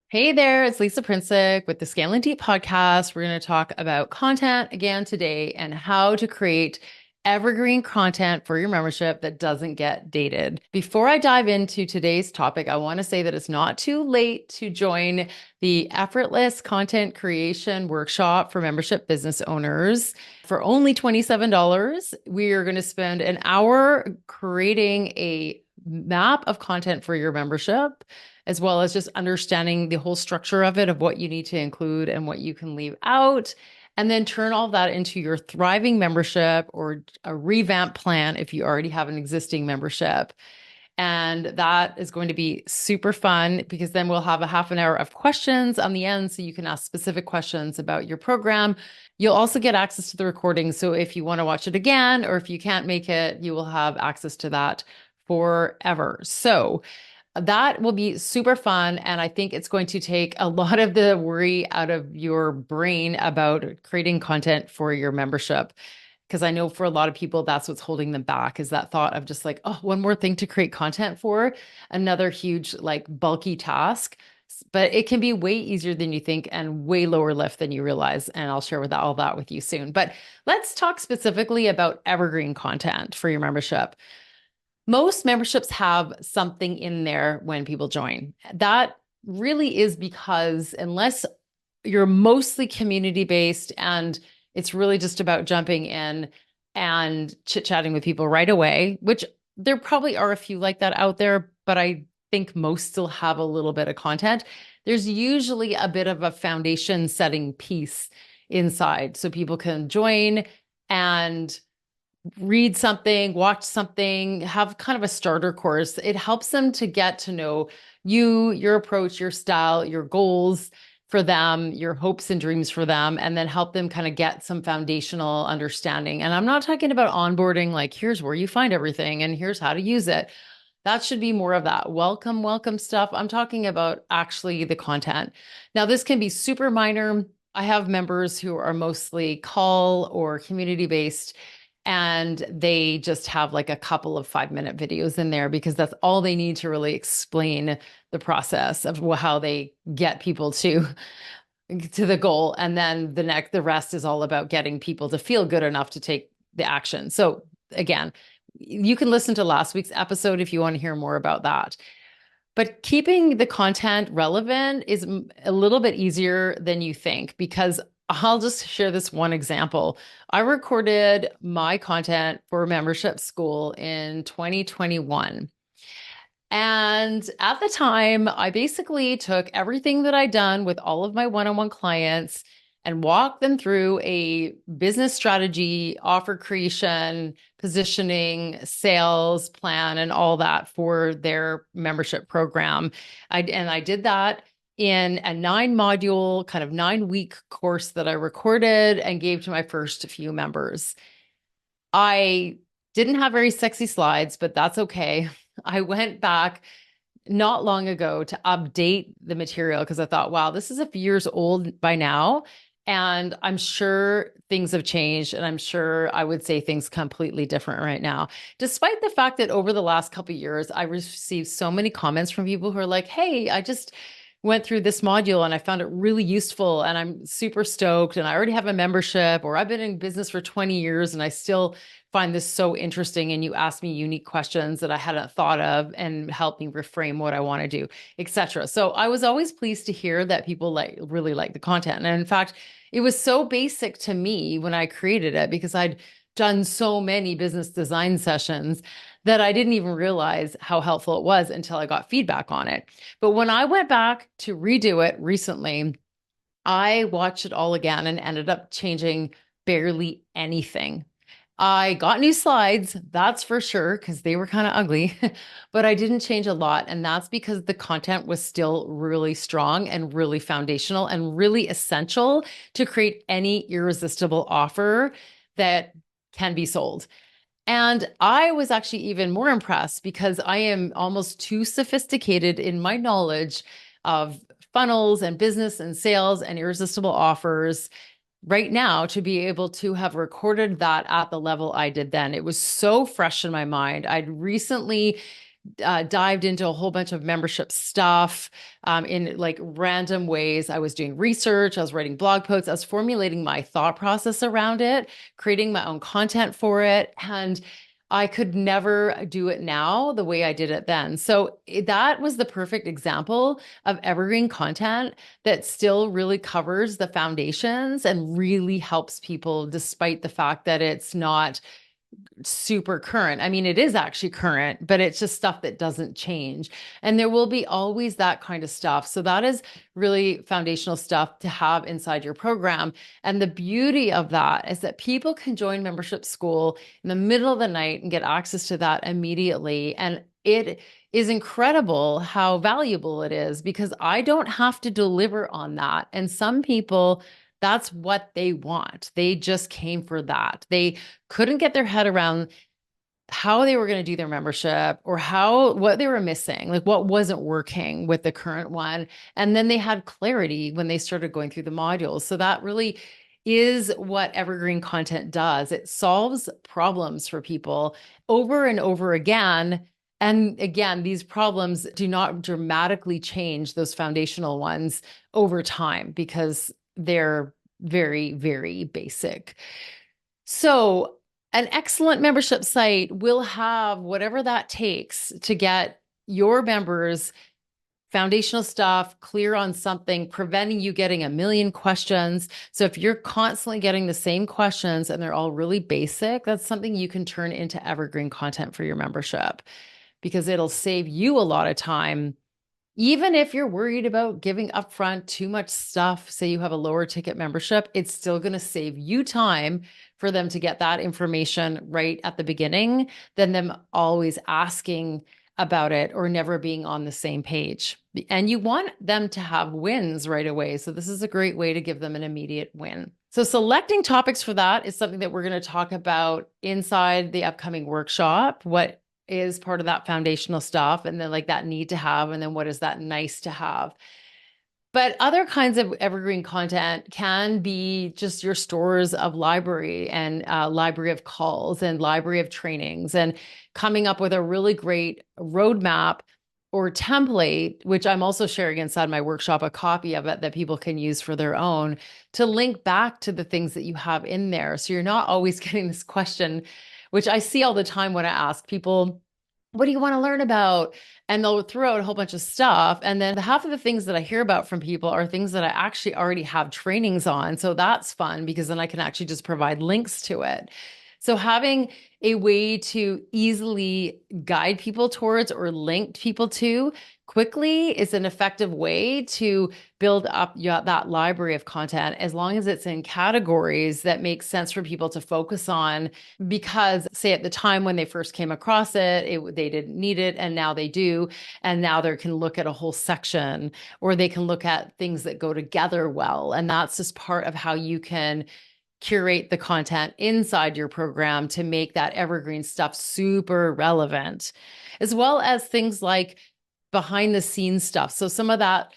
Hey there, it's Lisa Princic with the Scale and Deep podcast. We're going to talk about content again today and how to create evergreen content for your membership that doesn't get dated. Before I dive into today's topic, I want to say that it's not too late to join the Effortless Content Creation Workshop for membership business owners. For only $27, we are going to spend an hour creating a map of content for your membership, as well as just understanding the whole structure of it, of what you need to include and what you can leave out, and then turn all that into your thriving membership or a revamp plan if you already have an existing membership. And that is going to be super fun because then we'll have a half an hour of questions on the end so you can ask specific questions about your program. You'll also get access to the recording. So if you want to watch it again, or if you can't make it, you will have access to that forever. So that will be super fun. And I think it's going to take a lot of the worry out of your brain about creating content for your membership. Because I know for a lot of people, that's what's holding them back is that thought of just like, oh, one more thing to create content for, another huge, like bulky task. But it can be way easier than you think and way lower lift than you realize. And I'll share all that with you soon. But let's talk specifically about evergreen content for your membership. Most memberships have something in there when people join. That really is because unless you're mostly community based and it's really just about jumping in and chit chatting with people right away, which there probably are a few like that out there, but I think most still have a little bit of content. There's usually a bit of a foundation setting piece inside so people can join and read something, watch something, have kind of a starter course. It helps them to get to know you, your approach, your style, your goals for them, your hopes and dreams for them, and then help them kind of get some foundational understanding. And I'm not talking about onboarding, like here's where you find everything and here's how to use it. That should be more of that welcome stuff. I'm talking about actually the content. Now, this can be super minor. I have members who are mostly call or community based, and they just have like a couple of 5-minute videos in there because that's all they need to really explain the process of how they get people to the goal. And then the rest is all about getting people to feel good enough to take the action. So again, you can listen to last week's episode if you want to hear more about that. But keeping the content relevant is a little bit easier than you think because I'll just share this one example. I recorded my content for membership school in 2021. And at the time, I basically took everything that I'd done with all of my one-on-one clients and walked them through a business strategy, offer creation, positioning, sales plan, and all that for their membership program. I did that in a 9-module, kind of 9-week course that I recorded and gave to my first few members. I didn't have very sexy slides, but that's okay. I went back not long ago to update the material because I thought, wow, this is a few years old by now. And I'm sure things have changed. And I'm sure I would say things completely different right now. Despite the fact that over the last couple of years, I received so many comments from people who are like, hey, I just went through this module and I found it really useful and I'm super stoked and I already have a membership, or I've been in business for 20 years and I still find this so interesting and you ask me unique questions that I hadn't thought of and help me reframe what I want to do, etc. So I was always pleased to hear that people really like the content. And in fact, it was so basic to me when I created it because I'd done so many business design sessions that I didn't even realize how helpful it was until I got feedback on it. But when I went back to redo it recently, I watched it all again and ended up changing barely anything. I got new slides, that's for sure, because they were kind of ugly, but I didn't change a lot. And that's because the content was still really strong and really foundational and really essential to create any irresistible offer that can be sold. And I was actually even more impressed because I am almost too sophisticated in my knowledge of funnels and business and sales and irresistible offers right now to be able to have recorded that at the level I did then. It was so fresh in my mind. I'd recently dived into a whole bunch of membership stuff in like random ways. I was doing research, I was writing blog posts, I was formulating my thought process around it, creating my own content for it. And I could never do it now the way I did it then. So that was the perfect example of evergreen content that still really covers the foundations and really helps people despite the fact that it's not super current. I mean, it is actually current, but it's just stuff that doesn't change. And there will be always that kind of stuff. So that is really foundational stuff to have inside your program. And the beauty of that is that people can join membership school in the middle of the night and get access to that immediately. And it is incredible how valuable it is because I don't have to deliver on that. And some people, that's what they want. They just came for that. They couldn't get their head around how they were going to do their membership or what they were missing, like what wasn't working with the current one. And then they had clarity when they started going through the modules. So that really is what evergreen content does. It solves problems for people over and over again. And again, these problems do not dramatically change those foundational ones over time because they're very, very basic. So an excellent membership site will have whatever that takes to get your members foundational stuff, clear on something, preventing you getting a million questions. So if you're constantly getting the same questions and they're all really basic, that's something you can turn into evergreen content for your membership because it'll save you a lot of time. Even if you're worried about giving upfront too much stuff, say you have a lower ticket membership, it's still going to save you time for them to get that information right at the beginning than them always asking about it or never being on the same page. And you want them to have wins right away. So this is a great way to give them an immediate win. So selecting topics for that is something that we're going to talk about inside the upcoming workshop. What is part of that foundational stuff, and then like that need to have, and then what is that nice to have. But other kinds of evergreen content can be just your stores of library and library of calls and library of trainings and coming up with a really great roadmap or template, which I'm also sharing inside my workshop, a copy of it that people can use for their own to link back to the things that you have in there. So you're not always getting this question, which I see all the time when I ask people, what do you want to learn about? And they'll throw out a whole bunch of stuff. And then half of the things that I hear about from people are things that I actually already have trainings on. So that's fun because then I can actually just provide links to it. So having a way to easily guide people towards or link people to quickly is an effective way to build up that library of content as long as it's in categories that make sense for people to focus on. Because say at the time when they first came across it, they didn't need it and now they do. And now they can look at a whole section or they can look at things that go together well. And that's just part of how you can curate the content inside your program to make that evergreen stuff super relevant, as well as things like behind the scenes stuff. So some of that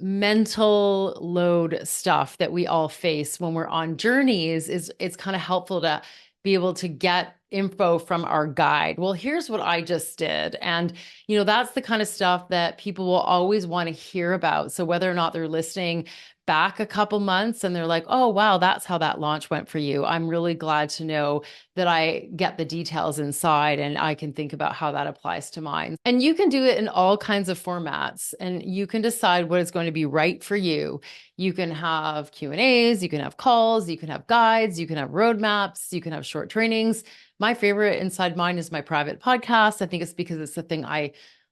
mental load stuff that we all face when we're on journeys is it's kind of helpful to be able to get info from our guide. Well, here's what I just did. And, that's the kind of stuff that people will always want to hear about. So whether or not they're listening back a couple months and they're like, oh, wow, that's how that launch went for you. I'm really glad to know that I get the details inside and I can think about how that applies to mine. And you can do it in all kinds of formats and you can decide what is going to be right for you. You can have Q&As, you can have calls, you can have guides, you can have roadmaps, you can have short trainings. My favorite inside mine is my private podcast. I think it's because it's the thing I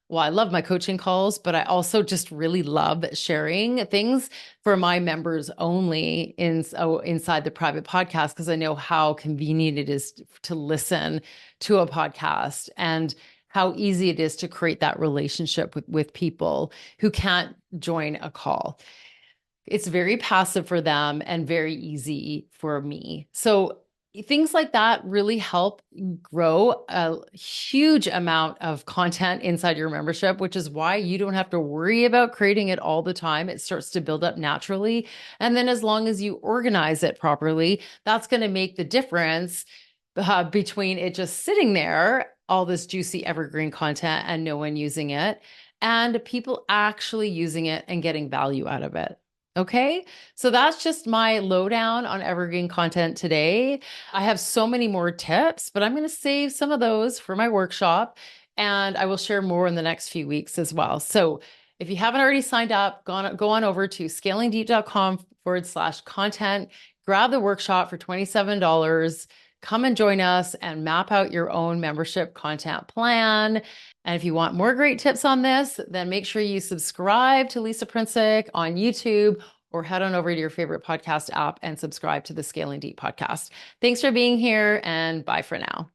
love my coaching calls, but I also just really love sharing things for my members only inside the private podcast because I know how convenient it is to listen to a podcast and how easy it is to create that relationship with people who can't join a call. It's very passive for them and very easy for me. So things like that really help grow a huge amount of content inside your membership, which is why you don't have to worry about creating it all the time. It starts to build up naturally. And then as long as you organize it properly, that's going to make the difference between it just sitting there all this juicy evergreen content and no one using it, and people actually using it and getting value out of it. Okay, so that's just my lowdown on evergreen content today. I have so many more tips, but I'm going to save some of those for my workshop, and I will share more in the next few weeks as well. So if you haven't already signed up, go on over to scalingdeep.com/content, grab the workshop for $27. Come and join us and map out your own membership content plan. And if you want more great tips on this, then make sure you subscribe to Lisa Princic on YouTube or head on over to your favorite podcast app and subscribe to the Scaling Deep podcast. Thanks for being here, and bye for now.